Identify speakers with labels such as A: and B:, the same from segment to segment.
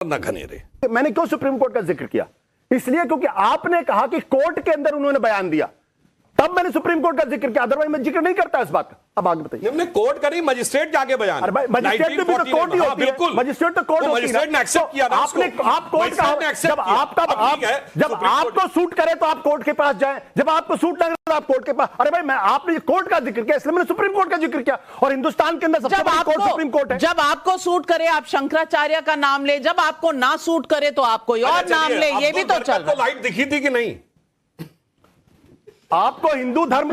A: न घनेरे।
B: मैंने क्यों सुप्रीम कोर्ट का जिक्र किया? इसलिए क्योंकि आपने कहा कि कोर्ट के अंदर उन्होंने बयान दिया, तब मैंने सुप्रीम कोर्ट का जिक्र किया, अदरवाइज मैं जिक्र नहीं करता इस बात का। अब आगे बताइए।
A: हमने कोर्ट करी, मजिस्ट्रेट जाके बयान।
B: मजिस्ट्रेट भी तो कोर्ट ही होती है, मजिस्ट्रेट तो कोर्ट होती है।
A: मजिस्ट्रेट ने एक्सेप्ट किया ना,
B: आपने आप कोर्ट का जब आपको सूट करे तो आप कोर्ट के पास जाएं, जब आपको सूट ना करे तो आप कोर्ट के पास। अरे भाई, मैं आपने कोर्ट का जिक्र किया इसलिए मैंने सुप्रीम कोर्ट का जिक्र किया, और हिंदुस्तान के अंदर सबसे बड़ी कोर्ट सुप्रीम कोर्ट है।
C: जब आपको सूट करे आप शंकराचार्य का नाम ले, जब आपको ना सूट करे तो आप कोई और नाम ले, ये भी तो चल रहा है।
A: लाइट दिखी थी कि नहीं?
B: आपको हिंदू धर्म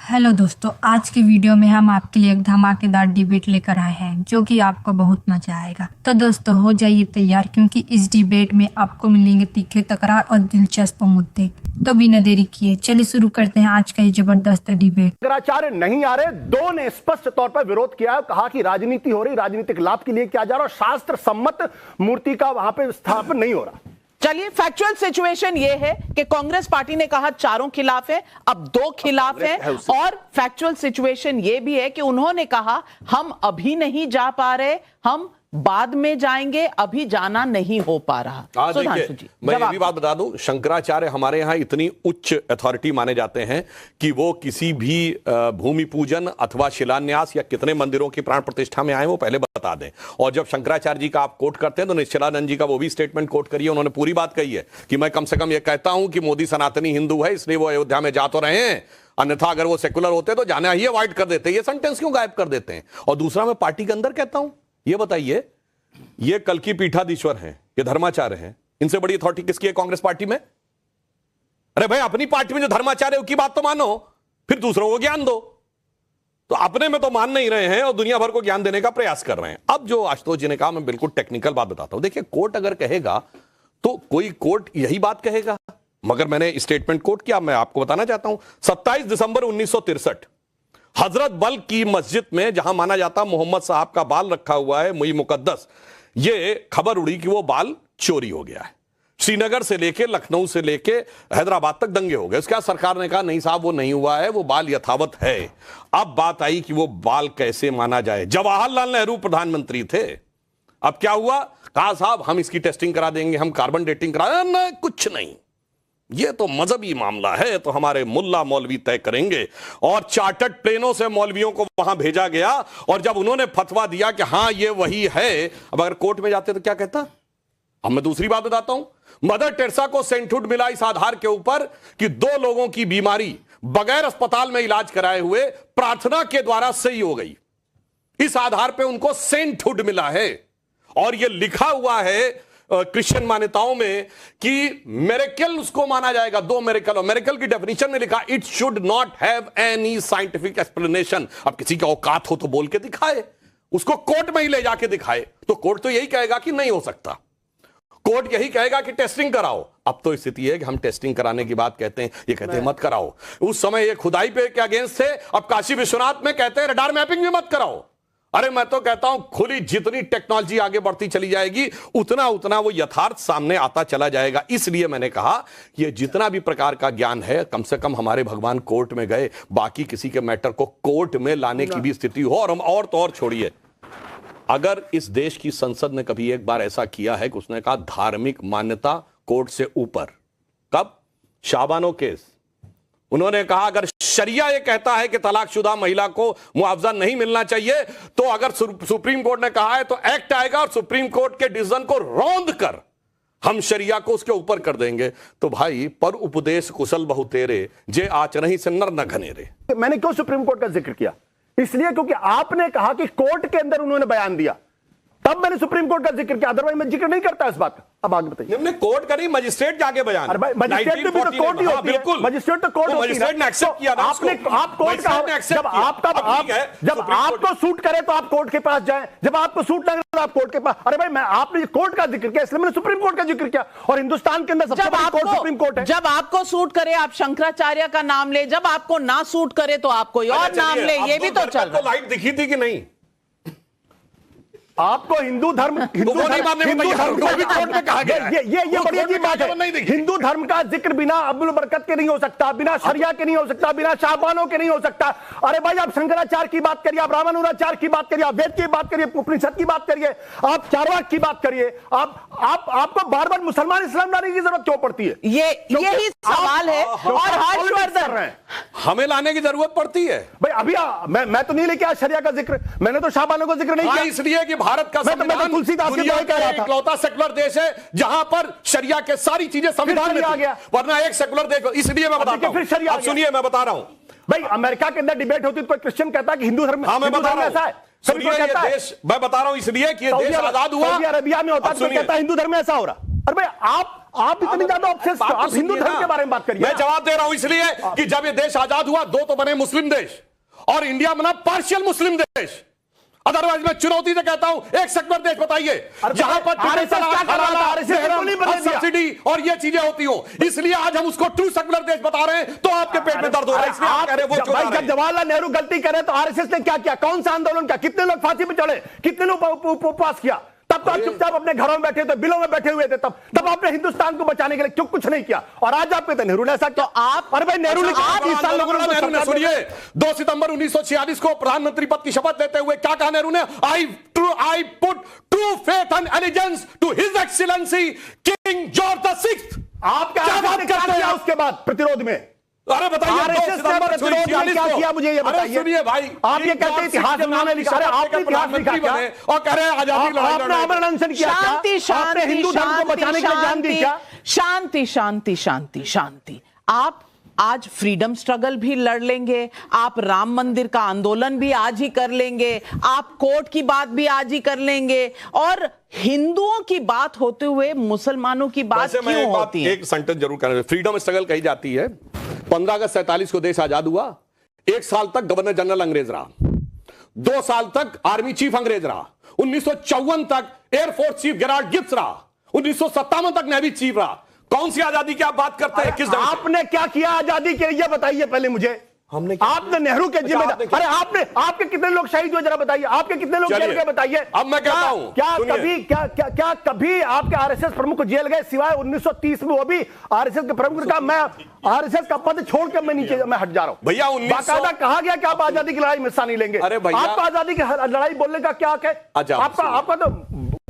D: हेलो दोस्तों, आज की वीडियो में हम आपके लिए एक धमाकेदार डिबेट लेकर आए हैं जो कि आपको बहुत मजा आएगा। तो दोस्तों हो जाइए तैयार, क्योंकि इस डिबेट में आपको मिलेंगे तीखे तकरार और दिलचस्प मुद्दे। तो बिना देरी किए चलिए शुरू करते हैं आज का ये जबरदस्त डिबेट।
B: शंकराचार्य नहीं आ रहे, दो ने स्पष्ट तौर पर विरोध किया, कहा कि राजनीति हो रही, राजनीतिक लाभ के लिए किया जा रहा, और शास्त्र सम्मत मूर्ति का वहां पे स्थापन नहीं हो रहा।
C: चलिए, फैक्चुअल सिचुएशन ये है कि कांग्रेस पार्टी ने कहा चारों खिलाफ है, अब दो खिलाफ है, और फैक्चुअल सिचुएशन ये भी है कि उन्होंने कहा हम अभी नहीं जा पा रहे, हम बाद में जाएंगे, अभी जाना नहीं हो पा रहा।
A: देखिए, मैं ये भी बात बता दूं, शंकराचार्य हमारे यहाँ इतनी उच्च अथॉरिटी माने जाते हैं कि वो किसी भी भूमि पूजन अथवा शिलान्यास या कितने मंदिरों की प्राण प्रतिष्ठा में आए वो पहले बता दें। और जब शंकराचार्य जी का आप कोट करते हैं तो निश्चलानंद जी का वो भी स्टेटमेंट कोट करिए, उन्होंने पूरी बात कही है कि मैं कम से कम ये कहता हूं कि मोदी सनातनी हिंदू है, इसलिए वो अयोध्या में जा तो रहे हैं, अन्यथा अगर वो सेकुलर होते तो जाना ही अवॉइड कर देते। ये सेंटेंस क्यों गायब कर देते हैं? और दूसरा, मैं पार्टी के अंदर कहता हूं, ये बताइए, ये कल की पीठाधीश्वर हैं, ये धर्माचार्य हैं, इनसे बड़ी अथॉरिटी किसकी है कांग्रेस पार्टी में? अरे भाई, अपनी पार्टी में जो धर्माचार्य है उसकी बात तो मानो, फिर दूसरों को ज्ञान दो। तो अपने में तो मान नहीं रहे हैं और दुनिया भर को ज्ञान देने का प्रयास कर रहे हैं। अब जो आशुतोष जी ने कहा, मैं बिल्कुल टेक्निकल बात बताता हूं। देखिए, कोर्ट अगर कहेगा तो कोई कोर्ट यही बात कहेगा, मगर मैंने स्टेटमेंट कोर्ट किया, मैं आपको बताना चाहता हूं। 27 दिसंबर 1963 हजरत बल की मस्जिद में, जहां माना जाता मोहम्मद साहब का बाल रखा हुआ है, मुई मुकद्दस, ये खबर उड़ी कि वो बाल चोरी हो गया है। श्रीनगर से लेके लखनऊ से लेके हैदराबाद तक दंगे हो गए। उसके बाद सरकार ने कहा नहीं साहब, वो नहीं हुआ है, वो बाल यथावत है। अब बात आई कि वो बाल कैसे माना जाए। जवाहरलाल नेहरू प्रधानमंत्री थे। अब क्या हुआ? कहा साहब हम इसकी टेस्टिंग करा देंगे, हम कार्बन डेटिंग करा देंगे। कुछ नहीं, ये तो मजहबी मामला है, तो हमारे मुल्ला मौलवी तय करेंगे। और चार्टर्ड प्लेनों से मौलवियों को वहां भेजा गया, और जब उन्होंने फतवा दिया कि हां ये वही है, अब अगर कोर्ट में जाते तो क्या कहता? अब मैं दूसरी बात बताता हूं। मदर टेरेसा को सेंटहुड मिला इस आधार के ऊपर कि दो लोगों की बीमारी बगैर अस्पताल में इलाज कराए हुए प्रार्थना के द्वारा सही हो गई। इस आधार पर उनको सेंटहुड मिला है, और यह लिखा हुआ है क्रिश्चियन मान्यताओं में कि मेरेकल उसको माना जाएगा। दो मेरेकल, और मेरेकल की डेफिनेशन में लिखा it should not have any scientific explanation. अब किसी का औकात हो तो बोल के दिखाए, उसको कोर्ट में ही ले जाके दिखाए, तो कोर्ट तो यही कहेगा कि नहीं हो सकता। कोर्ट यही कहेगा कि टेस्टिंग कराओ। अब तो स्थिति है कि हम टेस्टिंग कराने की बात कहते हैं, ये कहते हैं मत कराओ। उस समय ये खुदाई पे के अगेंस्ट थे, अब काशी विश्वनाथ में कहते हैं रडार मैपिंग भी मत कराओ। अरे मैं तो कहता हूं खुली जितनी टेक्नोलॉजी आगे बढ़ती चली जाएगी उतना उतना वो यथार्थ सामने आता चला जाएगा। इसलिए मैंने कहा ये जितना भी प्रकार का ज्ञान है, कम से कम हमारे भगवान कोर्ट में गए, बाकी किसी के मैटर को कोर्ट में लाने की भी स्थिति हो। और हम और तो और छोड़िए, अगर इस देश की संसद ने कभी एक बार ऐसा किया है कि उसने कहा धार्मिक मान्यता कोर्ट से ऊपर, कब? शाबानो केस। उन्होंने कहा अगर शरिया ये कहता है कि तलाकशुदा महिला को मुआवजा नहीं मिलना चाहिए, तो अगर सुप्रीम कोर्ट ने कहा है तो एक्ट आएगा, और सुप्रीम कोर्ट के डिसीजन को रौंद कर हम शरिया को उसके ऊपर कर देंगे। तो भाई, पर उपदेश कुशल बहु तेरे, जे आचरहि से नर न घनेरे।
B: मैंने क्यों सुप्रीम कोर्ट का जिक्र किया? इसलिए क्योंकि आपने कहा कि कोर्ट के अंदर उन्होंने बयान दिया, तब मैंने सुप्रीम कोर्ट का जिक्र किया, अदरवाइज मैं जिक्र नहीं करता इस बात का। अब आगे बताइए।
A: हमने कोर्ट करी, मजिस्ट्रेट जाके बयान।
B: मजिस्ट्रेट भी तो कोर्ट ही होती है, मजिस्ट्रेट तो कोर्ट होती है।
A: मजिस्ट्रेट ने एक्सेप्ट किया ना,
B: आपने आप कोर्ट का जब आपको सूट करे तो आप कोर्ट के पास जाएं, जब आपको सूट ना करे तो आप कोर्ट के पास। अरे भाई, मैं आपने कोर्ट का जिक्र किया इसलिए मैंने सुप्रीम कोर्ट का जिक्र किया, और हिंदुस्तान के अंदर सबसे बड़ी कोर्ट सुप्रीम कोर्ट है।
C: जब आपको सूट करे आप शंकराचार्य का नाम ले, जब आपको ना सूट करे तो आप कोई और नाम ले, ये भी तो चल रहा है।
A: लाइट दिखी थी कि नहीं?
B: आपको हिंदू धर्म
A: वो नहीं मानने में तैयार, वो भी कोर्ट में कहा गया है।
B: ये
A: वो
B: बड़ी
A: कोर्ट में
B: अजीब बात
A: कहा नहीं
B: है।
A: देखी।
B: हिंदू धर्म का जिक्र बिना अब्दुल बरकत के नहीं हो सकता, बिना शरिया के नहीं हो सकता, बिना शाहबानों के नहीं हो सकता। अरे भाई, आप शंकराचार्य की बात करिए, आप रामानुजाचार्य की बात करिए, आप वेद की बात करिए, उपनिषद की बात करिए, आप चारवाक की बात करिए। आपको बार बार मुसलमान इस्लाम लाने की जरूरत क्यों पड़ती है?
C: यही सवाल है। और हर्षवर्धन,
A: हमें लाने की जरूरत पड़ती है
B: भाई। अभी मैं तो नहीं लेके आया शरिया का जिक्र, मैंने तो शाहबानों का जिक्र नहीं किया,
A: इसलिए कि भारत का
B: संविधान तुलसीदास के द्वारा कह रहा था,
A: इकलौता सेकुलर देश है जहां पर शरिया के सारी चीजें संविधान में
B: आ गया,
A: वरना एक सेकुलर देश। इसलिए मैं बताता हूं,
B: फिर शरिया
A: अब सुनिए, मैं बता रहा हूं
B: भाई। अमेरिका के अंदर डिबेट होती है, कोई क्रिश्चियन कहता है कि हिंदू धर्म,
A: मैं बता रहा
B: ऐसा है,
A: हूं, सुनिए, ये देश, मैं बता रहा हूं इसलिए कि ये देश आजाद हुआ।
B: सऊदी अरबिया में होता है तो कहता है हिंदू धर्म में ऐसा हो रहा। अरे भाई, आप इतनी ज्यादा ऑब्सेस्ड, आप हिंदू धर्म के बारे में बात करिए।
A: मैं जवाब दे रहा हूं इसलिए कि जब ये देश आजाद हुआ, दो तो बने मुस्लिम देश और इंडिया बना पार्शियल मुस्लिम देश। अदरवाइज मैं चुनौती से कहता हूं, एक सेकुलर देश बताइए जहां पर सब्सिडी और ये चीजें होती हो। इसलिए आज हम उसको ट्रू सेकुलर देश बता रहे हैं, तो आपके पेट में दर्द हो रहा है। इसलिए आप कह रहे हैं वो
B: भाई, जब जवाहरलाल नेहरू गलती करे तो आरएसएस ने क्या किया? कौन सा आंदोलन किया? कितने लोग फांसी पे चढ़े? कितने लोग उपवास किया? तब तो आप चुपचाप अपने घरों में बैठे थे, बिलों में बैठे हुए थे। तब आपने हिंदुस्तान को बचाने के लिए क्यों कुछ नहीं किया? और आज आप कहते हैं नेहरू ने ऐसा किया।
C: आप,
B: अरे भाई, नेहरू ने 30 साल लोगों ने,
A: सुनिए, 2 सितंबर 1946 को प्रधानमंत्री पद की शपथ लेते हुए क्या कहा नेहरू ने? I put true faith and allegiance to his excellency king George the 6th।
B: आप क्या बात करते हैं उसके बाद प्रतिरोध में?
A: अरे बताइए,
B: क्या किया मुझे ये बताइए।
A: सुनिए भाई,
B: आप ये कहते हैं इतिहास उन्होंने लिखा, अरे आपने इतिहास लिखा क्या?
A: और कह रहे हैं आजादी लड़ाई,
B: आपने आमरण अनशन किया क्या? आपने हिंदू धर्म को बचाने के लिए जान दी क्या?
C: शांति शांति शांति शांति। आप आज फ्रीडम स्ट्रगल भी लड़ लेंगे, आप राम मंदिर का आंदोलन भी आज ही कर लेंगे, आप कोर्ट की बात भी आज ही कर लेंगे, और हिंदुओं की बात होते हुए मुसलमानों की बात क्यों होती है?
A: एक सेंटेंस जरूर करना, फ्रीडम स्ट्रगल कही जाती है। 15 अगस्त 47 को देश आजाद हुआ। 1 साल तक गवर्नर जनरल अंग्रेज रहा, 2 साल तक आर्मी चीफ अंग्रेज रहा, 1954 तक एयरफोर्स चीफ गेराल्ड गिब्स रहा, 1957 तक नेवी चीफ रहा। कौन सी आजादी की आप बात करते हैं? किस
B: आपने क्या किया आजादी के लिए? बताइए पहले मुझे।
A: हमने
B: आपने नेहरू के जिम्मेदार, अरे आपके कितने लोग शहीद हुए जरा बताइए, आपके कितने लोग जेल गए बताइए।
A: अब मैं कहता हूं,
B: क्या कभी आपके आरएसएस प्रमुख जेल गए? सिवाय 1930 में, वो भी आरएसएस के प्रमुख का, मैं आरएसएस का पद छोड़कर मैं नीचे मैं हट जा रहा हूं
A: भैया।
B: बाकायदा कहा गया कि आप आजादी की लड़ाई में हिस्सा नहीं लेंगे।
A: अरे भैया,
B: आपका आजादी की लड़ाई बोलने का क्या हक है? आपका तो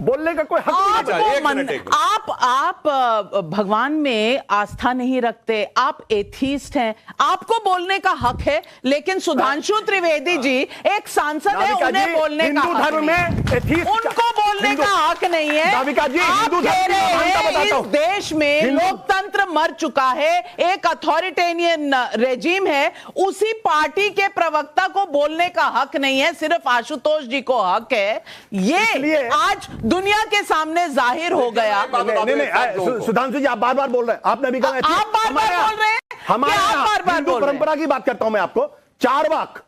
B: बोलने का कोई हक नहीं।
C: आप भगवान में आस्था नहीं रखते, आप एथीस्ट हैं, आपको बोलने का हक है, लेकिन सुधांशु त्रिवेदी जी एक सांसद है, उन्हें बोलने का हक नहीं, उनको बोलने का हक नहीं है। आप कह रहे हैं इस देश में लोकतंत्र मर चुका है, एक अथॉरिटेरियन रेजिम है, उसी पार्टी के प्रवक्ता को बोलने का हक नहीं है, सिर्फ आशुतोष जी को हक है। ये आज दुनिया के सामने जाहिर हो गया।
B: नहीं, सुधांशु जी आप बार बार बोल रहे हैं, आपने भी कहा
C: आप बार बार बोल रहे हैं,
B: हमारे हिंदू परंपरा की बात करता हूं मैं आपको। चारवाक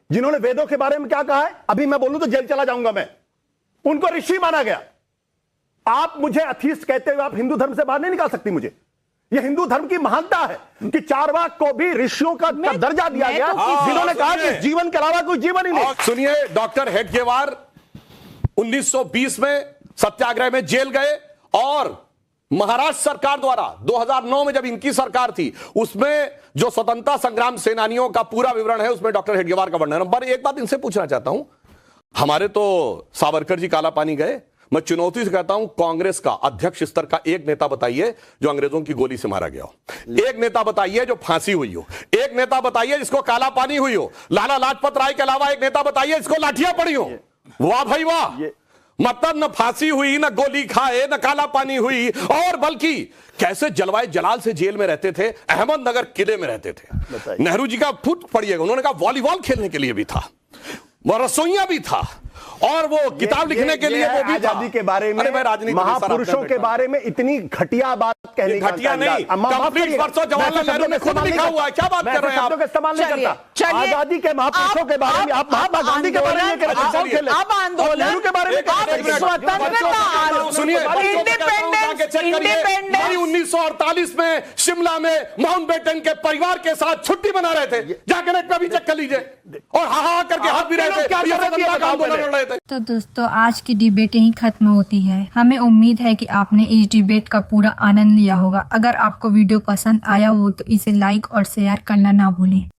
B: जिन्होंने वेदों के बारे में क्या कहा है, अभी मैं बोलूं तो जेल चला जाऊंगा मैं, उनको ऋषि माना गया। आप मुझे अथीस्ट कहते हुए आप हिंदू धर्म से बाहर नहीं निकाल सकती मुझे। यह हिंदू धर्म की महानता है कि चारवाक को भी ऋषियों का दर्जा दिया गया, जिन्होंने कहा कि जीवन के अलावा कोई जीवन ही नहीं।
A: सुनिए, डॉक्टर हेडगेवार 1920 में सत्याग्रह में जेल गए और महाराष्ट्र सरकार द्वारा 2009 में जब इनकी सरकार थी, उसमें जो स्वतंत्रता संग्राम सेनानियों का पूरा विवरण है, उसमें डॉक्टर हेडगेवार का वर्णन है। पर एक बात इनसे पूछना चाहता हूं, हमारे तो सावरकर जी काला पानी गए, मैं चुनौती से कहता हूं कांग्रेस का अध्यक्ष स्तर का एक नेता बताइए जो अंग्रेजों की गोली से मारा गया हो, एक नेता बताइए जो फांसी हुई हो, एक नेता बताइए जिसको काला पानी हुई हो, लाला लाजपत राय के अलावा एक नेता बताइए जिसको लाठियां पड़ी हो। वाह भाई वाह, मतलब न फांसी हुई, न गोली खाए, न काला पानी हुई, और बल्कि कैसे जलवाए जलाल से जेल में रहते थे, अहमदनगर किले में रहते थे। नेहरू जी का फुट पड़िएगा, उन्होंने कहा वॉलीबॉल खेलने के लिए भी था, वो रसोइया भी था, और वो किताब लिखने के लिए वो भी
B: आजादी के बारे में, महापुरुषों के बारे में इतनी घटिया बात कहने का,
A: घटिया नहीं, कंप्लीट वर्षों जवाहरलाल नेहरू ने खुद लिखा हुआ है। क्या बात कर रहे हैं आप?
B: इस्तेमाल नहीं करता।
C: चलिए,
B: आजादी के महापुरुषों के बारे में आप महात्मा गांधी के बारे में
C: अब आंदोलन
B: नेहरू के बारे में
A: सुनिए, 1948 में शिमला में माउंटबेटन के परिवार के साथ छुट्टी मना रहे थे, जाकर एक भी चेक कर लीजिए, और हा करके हाथ भी रहे थे, आंदोलन लड़ रहे थे।
D: तो दोस्तों आज की डिबेट यहीं खत्म होती है। हमें उम्मीद है कि आपने इस डिबेट का पूरा आनंद लिया होगा। अगर आपको वीडियो पसंद आया हो तो इसे लाइक और शेयर करना ना भूलें।